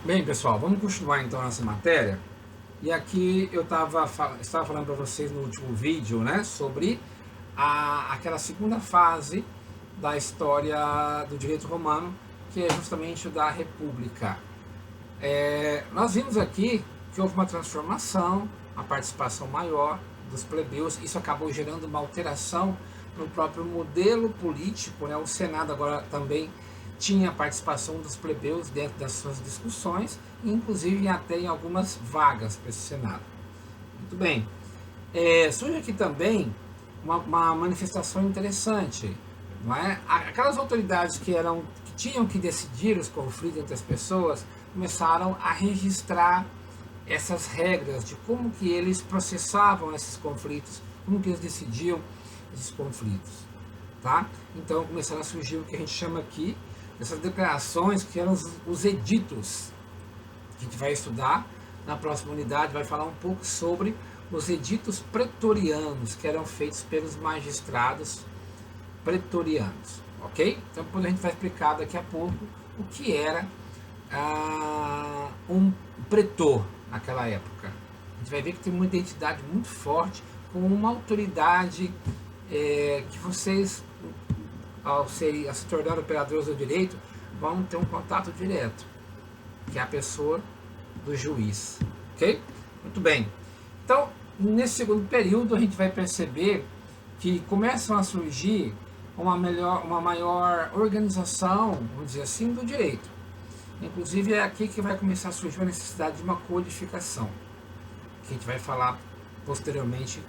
Bem, pessoal, vamos continuar então nessa matéria. E aqui eu estava falando para vocês no último vídeo, né, sobre aquela segunda fase da história do direito romano, que é justamente o da República. Nós vimos aqui que houve uma transformação, a participação maior dos plebeus, isso acabou gerando uma alteração no próprio modelo político, né? O Senado agora também tinha a participação dos plebeus dentro das suas discussões, inclusive até em algumas vagas para esse Senado. Muito bem. Surge aqui também uma manifestação interessante, não é? Aquelas autoridades que tinham que decidir os conflitos entre as pessoas começaram a registrar essas regras de como que eles processavam esses conflitos, como que eles decidiam esses conflitos, tá? Então começaram a surgir o que a gente chama aqui dessas declarações, que eram os editos, que a gente vai estudar na próxima unidade, vai falar um pouco sobre os editos pretorianos, que eram feitos pelos magistrados pretorianos, ok? Então depois a gente vai explicar daqui a pouco o que era um pretor naquela época. A gente vai ver que tem uma identidade muito forte com uma autoridade que vocês, ao se tornar operadores do direito, vão ter um contato direto, que é a pessoa do juiz, ok? Muito bem. Então, nesse segundo período, a gente vai perceber que começam a surgir uma maior organização, vamos dizer assim, do direito. Inclusive é aqui que vai começar a surgir a necessidade de uma codificação, que a gente vai falar posteriormente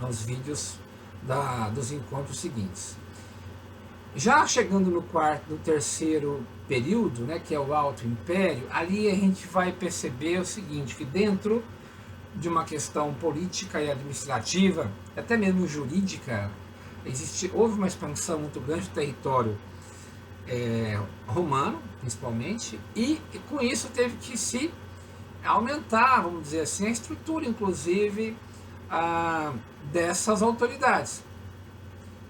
nos vídeos dos encontros seguintes. Já chegando no terceiro período, né, que é o Alto Império, ali a gente vai perceber o seguinte, que dentro de uma questão política e administrativa, até mesmo jurídica, houve uma expansão muito grande do território romano, principalmente, e com isso teve que se aumentar, vamos dizer assim, a estrutura, inclusive, dessas autoridades.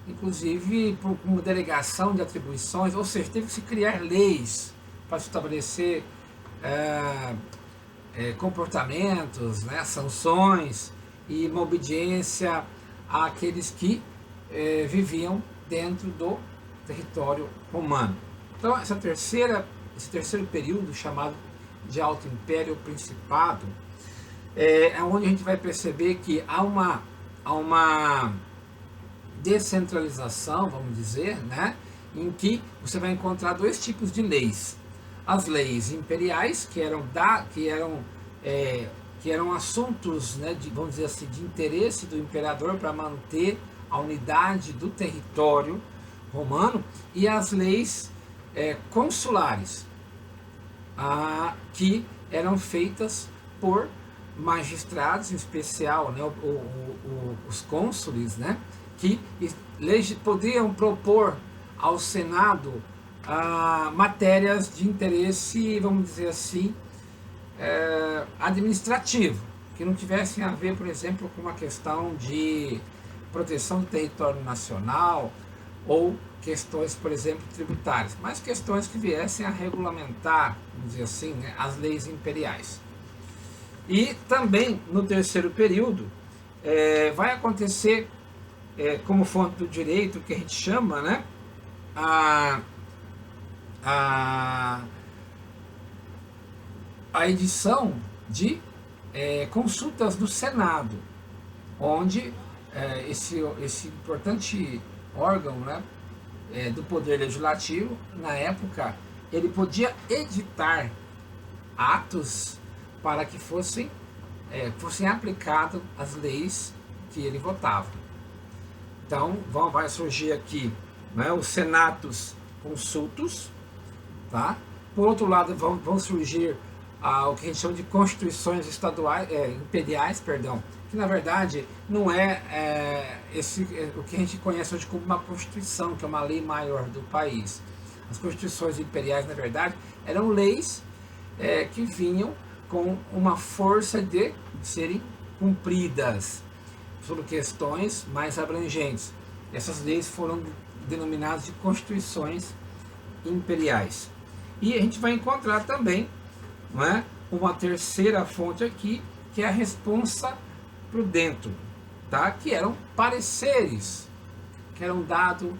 Inclusive, por uma delegação de atribuições, ou seja, teve que se criar leis para estabelecer comportamentos, né, sanções e uma obediência àqueles que viviam dentro do território romano. Então, esse terceiro período, chamado de Alto Império Principado, é onde a gente vai perceber que há uma descentralização, vamos dizer, né, em que você vai encontrar dois tipos de leis. As leis imperiais, que eram assuntos, né, vamos dizer assim, de interesse do imperador para manter a unidade do território romano, e as leis consulares, que eram feitas por magistrados, em especial, né, os cônsules, né, que podiam propor ao Senado matérias de interesse, vamos dizer assim, administrativo, que não tivessem a ver, por exemplo, com uma questão de proteção do território nacional ou questões, por exemplo, tributárias, mas questões que viessem a regulamentar, vamos dizer assim, né, as leis imperiais. E também no terceiro período vai acontecer, como fonte do direito, que a gente chama, né, a edição de consultas do Senado, onde esse importante órgão, né, do poder legislativo, na época, ele podia editar atos para que fossem aplicadas as leis que ele votava. Então vai surgir aqui, né, os senatus consultus, tá? Por outro lado, vão surgir o que a gente chama de constituições estaduais, imperiais, perdão, que na verdade não o que a gente conhece hoje como uma constituição, que é uma lei maior do país. As constituições imperiais, na verdade, eram leis que vinham com uma força de serem cumpridas sobre questões mais abrangentes. Essas leis foram denominadas de constituições imperiais. E a gente vai encontrar também, não é, uma terceira fonte aqui, que é a responsa prudente, tá? Que eram pareceres que eram dados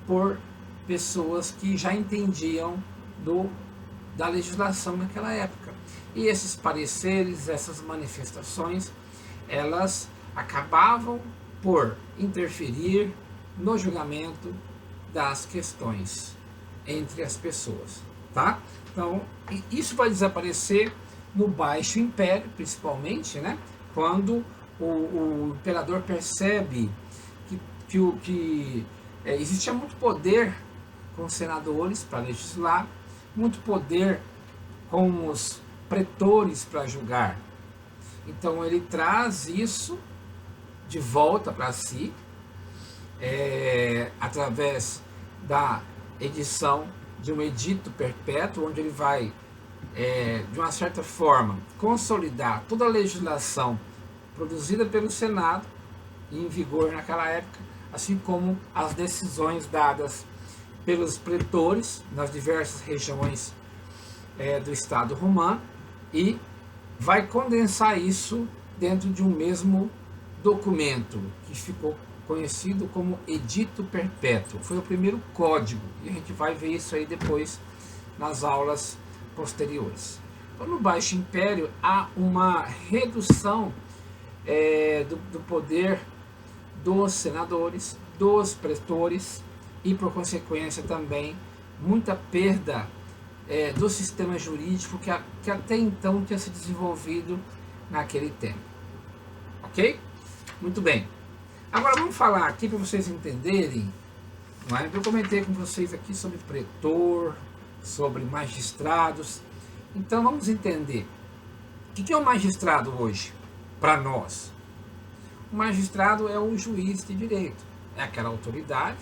por pessoas que já entendiam da legislação naquela época. E esses pareceres, essas manifestações, elas acabavam por interferir no julgamento das questões entre as pessoas, tá? Então, isso vai desaparecer no Baixo Império, principalmente, né? Quando o imperador percebe que existia muito poder com os senadores para legislar, muito poder com os pretores para julgar. Então ele traz isso de volta para si, através da edição de um edito perpétuo, onde ele vai, de uma certa forma, consolidar toda a legislação produzida pelo Senado, em vigor naquela época, assim como as decisões dadas pelos pretores nas diversas regiões do Estado romano, e vai condensar isso dentro de um mesmo documento, que ficou conhecido como Edito Perpétuo. Foi o primeiro código, e a gente vai ver isso aí depois nas aulas posteriores. Então, no Baixo Império há uma redução do poder dos senadores, dos pretores, e por consequência também muita perda do sistema jurídico que até então tinha se desenvolvido naquele tempo. Ok? Muito bem. Agora vamos falar aqui para vocês entenderem, não é? Eu comentei com vocês aqui sobre pretor, sobre magistrados. Então vamos entender o que é um magistrado hoje para nós. O magistrado é o juiz de direito, é aquela autoridade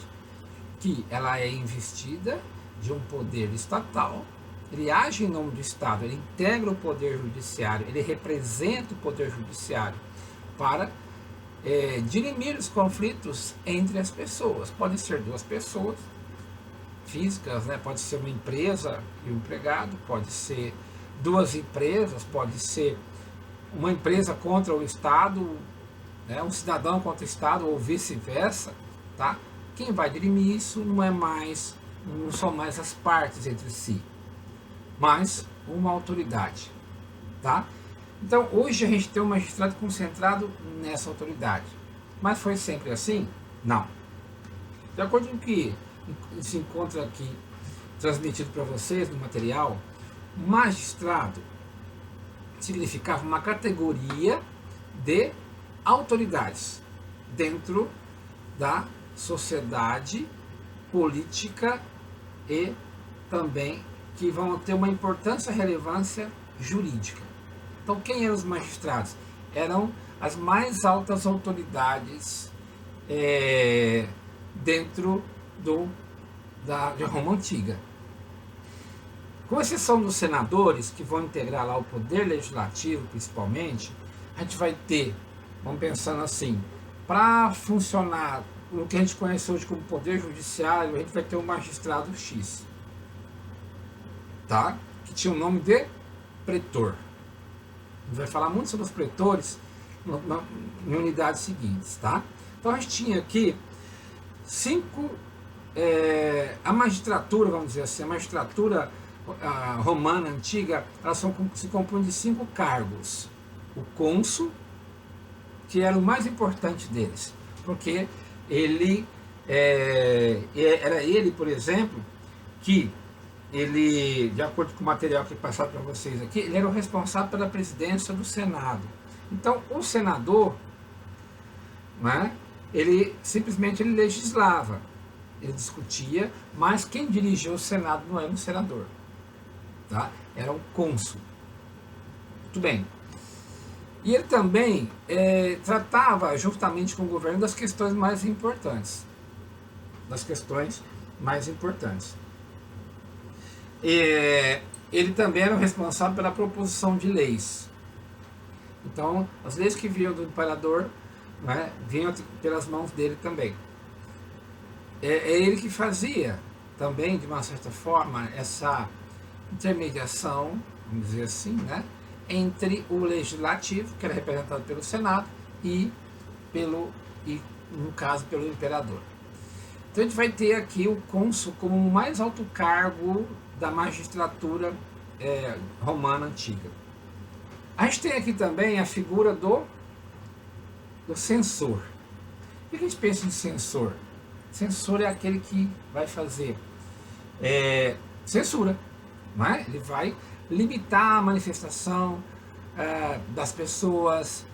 que ela é investida de um poder estatal, ele age em nome do Estado, ele integra o poder judiciário, ele representa o poder judiciário para dirimir os conflitos entre as pessoas. Podem ser duas pessoas físicas, né? Pode ser uma empresa e um empregado, pode ser duas empresas, pode ser uma empresa contra o Estado, né? Um cidadão contra o Estado ou vice-versa, tá? Quem vai dirimir isso não são mais as partes entre si, mas uma autoridade, tá? Então, hoje a gente tem um magistrado concentrado nessa autoridade. Mas foi sempre assim? Não. De acordo com o que se encontra aqui transmitido para vocês no material, magistrado significava uma categoria de autoridades dentro da sociedade política e também que vão ter uma importância e relevância jurídica. Então, quem eram os magistrados? Eram as mais altas autoridades dentro de Roma Antiga. Com exceção dos senadores, que vão integrar lá o poder legislativo, principalmente, a gente vai ter, vamos pensando assim, para funcionar o que a gente conhece hoje como poder judiciário, a gente vai ter um magistrado X, tá? Que tinha o nome de pretor. A gente vai falar muito sobre os pretores em unidades seguintes, tá? Então a gente tinha aqui a magistratura, vamos dizer assim, a magistratura romana antiga, ela se compõe de 5 cargos. O cônsul, que era o mais importante deles, porque era ele, por exemplo, que ele, de acordo com o material que é passado para vocês aqui, ele era o responsável pela presidência do Senado. Então, o senador, né, ele simplesmente legislava, ele discutia, mas quem dirigia o Senado não era um senador, tá? Era um cônsul. Muito bem. E ele também tratava, juntamente com o governo, das questões mais importantes. Ele também era o responsável pela proposição de leis. Então, as leis que vinham do imperador, né, vinham pelas mãos dele também. É ele que fazia também, de uma certa forma, intermediação, vamos dizer assim, né, entre o legislativo, que era representado pelo Senado, e no caso pelo imperador. Então a gente vai ter aqui o cônsul como o mais alto cargo da magistratura romana antiga. A gente tem aqui também a figura do censor. O que a gente pensa em censor? Censor é aquele que vai fazer censura, não é? Ele vai limitar a manifestação das pessoas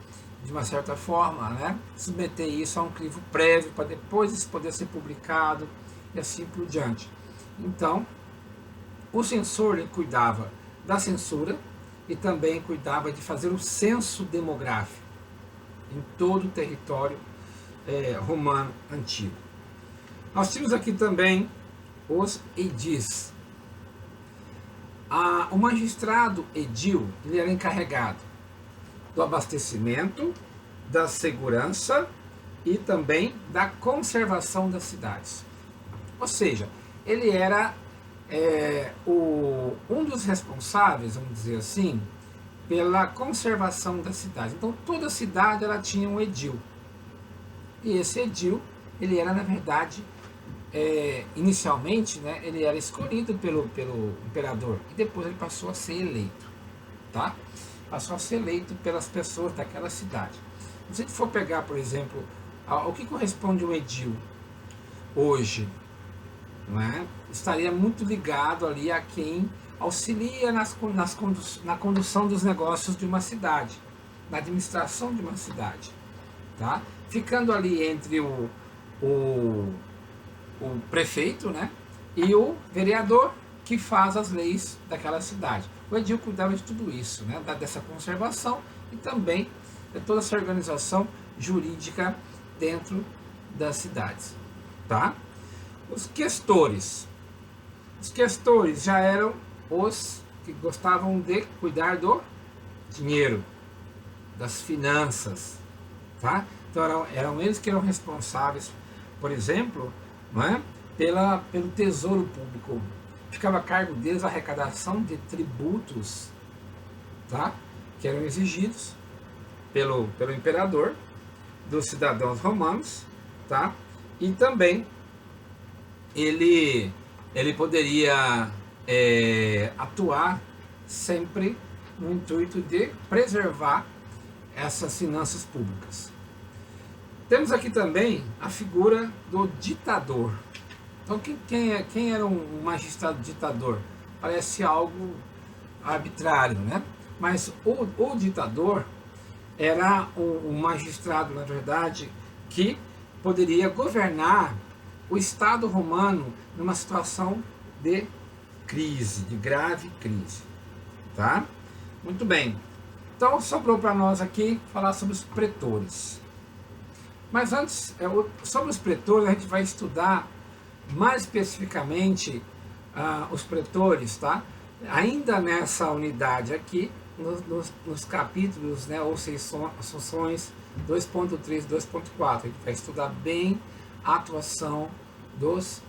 de uma certa forma, né? Submeter isso a um crivo prévio para depois isso poder ser publicado e assim por diante. Então, o censor ele cuidava da censura e também cuidava de fazer o censo demográfico em todo o território romano antigo. Nós temos aqui também os edis. O magistrado edil ele era encarregado do abastecimento, da segurança e também da conservação das cidades. Ou seja, ele era um dos responsáveis, vamos dizer assim, pela conservação da cidade. Então toda cidade ela tinha um edil. E esse edil, ele era na verdade, inicialmente, né, ele era escolhido pelo imperador e depois ele passou a ser eleito, tá? Passou a ser eleito pelas pessoas daquela cidade. Se a gente for pegar, por exemplo, o que corresponde um edil hoje, não é? Estaria muito ligado ali a quem auxilia na condução dos negócios de uma cidade, na administração de uma cidade, tá? Ficando ali entre o prefeito, né, e o vereador que faz as leis daquela cidade. O edil cuidava de tudo isso, né, dessa conservação e também de toda essa organização jurídica dentro das cidades, tá? Os questores já eram os que gostavam de cuidar do dinheiro, das finanças, tá? Então eram eles que eram responsáveis, por exemplo, não é? Pelo tesouro público. Ficava a cargo deles a arrecadação de tributos, tá? Que eram exigidos pelo imperador, dos cidadãos romanos, tá? E também ele poderia atuar sempre no intuito de preservar essas finanças públicas. Temos aqui também a figura do ditador. Então quem era um magistrado ditador? Parece algo arbitrário, né? Mas o ditador era um magistrado, na verdade, que poderia governar o Estado romano numa situação de crise, de grave crise, tá? Muito bem. Então sobrou para nós aqui falar sobre os pretores. Mas antes, sobre os pretores, a gente vai estudar mais especificamente os pretores, tá? Ainda nessa unidade aqui, nos capítulos, né, ou seções 2.3 e 2.4, a gente vai estudar bem a atuação dos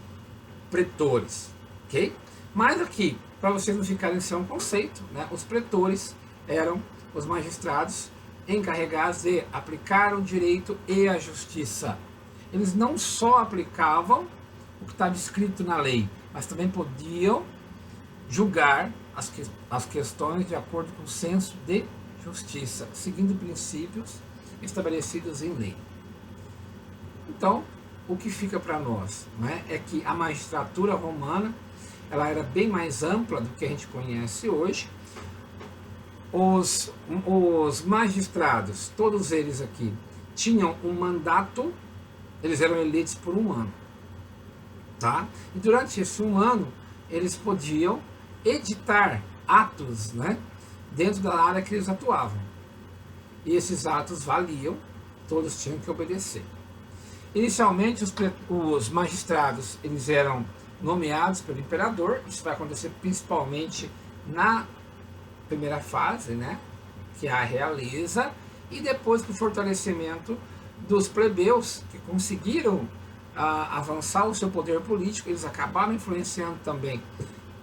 pretores, ok? Mas aqui, para vocês não ficarem sem um conceito, né, os pretores eram os magistrados encarregados de aplicar o direito e a justiça. Eles não só aplicavam o que está descrito na lei, mas também podiam julgar as questões de acordo com o senso de justiça, seguindo princípios estabelecidos em lei. Então, o que fica para nós, né, é que a magistratura romana ela era bem mais ampla do que a gente conhece hoje. Os magistrados, todos eles aqui, tinham um mandato, eles eram eleitos por um ano, tá? E durante esse um ano, eles podiam editar atos, né, dentro da área que eles atuavam. E esses atos valiam, todos tinham que obedecer. Inicialmente, os magistrados eles eram nomeados pelo imperador, isso vai acontecer principalmente na primeira fase, né, que é a realeza, e depois do fortalecimento dos plebeus que conseguiram avançar o seu poder político, eles acabaram influenciando também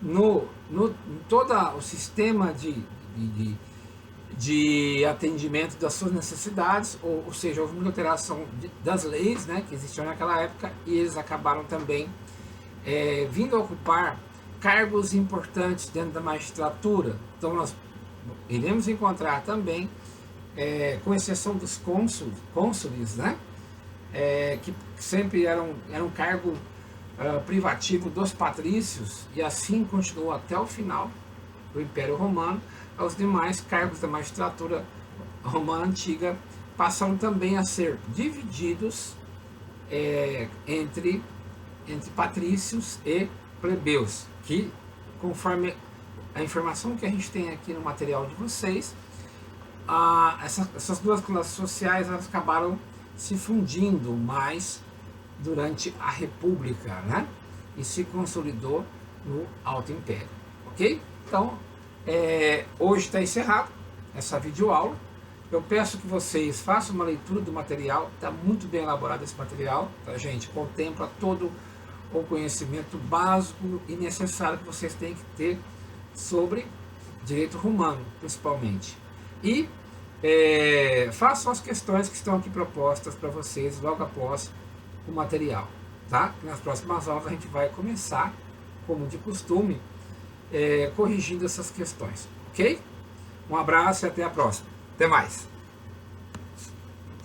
em todo o sistema de, de atendimento das suas necessidades, ou seja, houve muita alteração das leis, né, que existiam naquela época, e eles acabaram também vindo a ocupar cargos importantes dentro da magistratura. Então nós iremos encontrar também, com exceção dos cônsules, né, que sempre eram um cargo privativo dos patrícios, e assim continuou até o final do Império Romano. Os demais cargos da magistratura romana antiga passaram também a ser divididos entre patrícios e plebeus, que, conforme a informação que a gente tem aqui no material de vocês, essas duas classes sociais elas acabaram se fundindo mais durante a República, né? E se consolidou no Alto Império, ok? Então, hoje está encerrado essa videoaula. Eu peço que vocês façam uma leitura do material, está muito bem elaborado esse material, tá, gente? Contempla todo o conhecimento básico e necessário que vocês têm que ter sobre direito romano, principalmente. E façam as questões que estão aqui propostas para vocês logo após o material, tá? Nas próximas aulas a gente vai começar, como de costume, corrigindo essas questões, ok? Um abraço e até a próxima. Até mais!